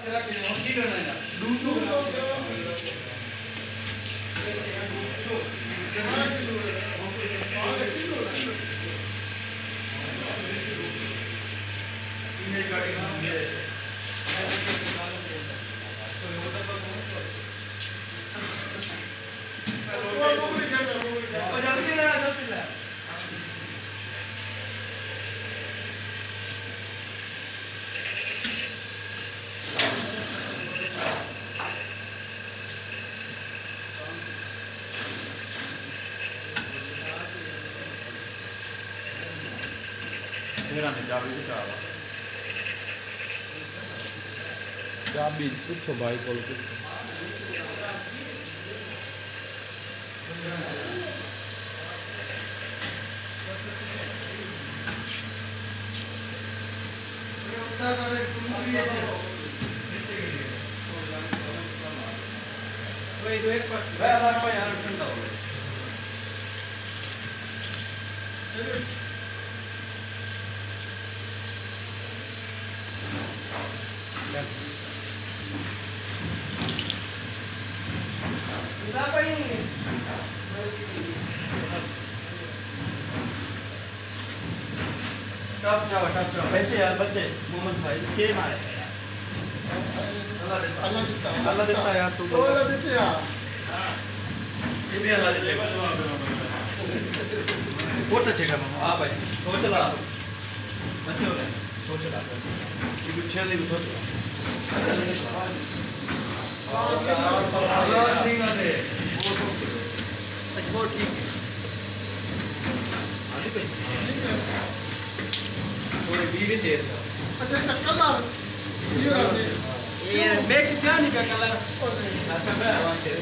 तेरा की करना है 200 चाबी पूछो भाई को टप जाओ पैसे यार बच्चे मोहम्मद भाई के मारे अल्लाह देता यार तू अल्लाह देते यार ये भी अल्लाह देता बहुत अच्छे का हां भाई सोच ला बच्चे हो रहे सोच ला ये कुछ छेले भी सोच ला अल्लाह ठीक है वो ठीक है आदि पे थोड़े बीवी तेज का अच्छा इसका कलर ये रहते ये मैक्स क्या नहीं का कलर अच्छा मैं वांटे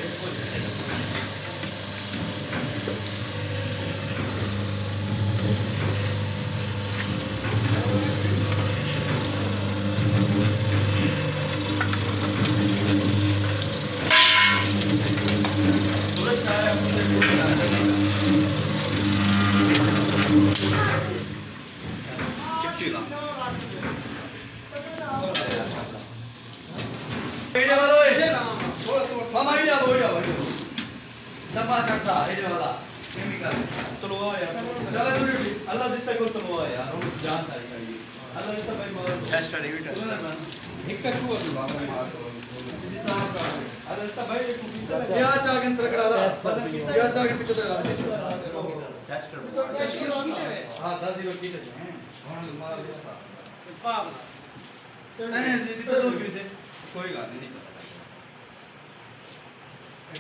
कोई बात नहीं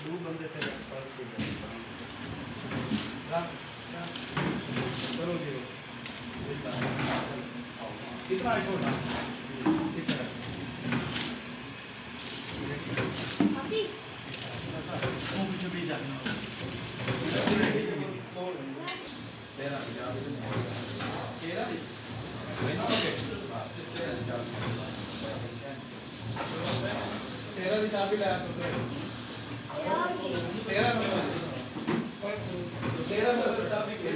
दो बंदे थे करो जी कितना है छोटा कुछ भी जाना तेरा भी चाबी लाया तो तेरा नंबर चाबी के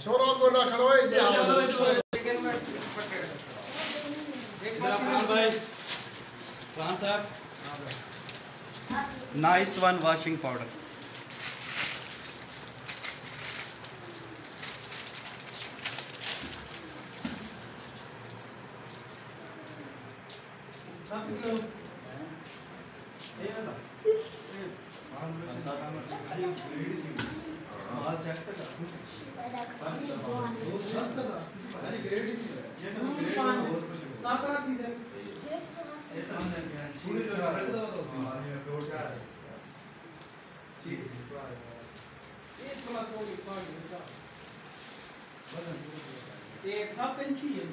छोरा को ना खड़वाई दिया Nice one washing powder. ये 7 इंची है।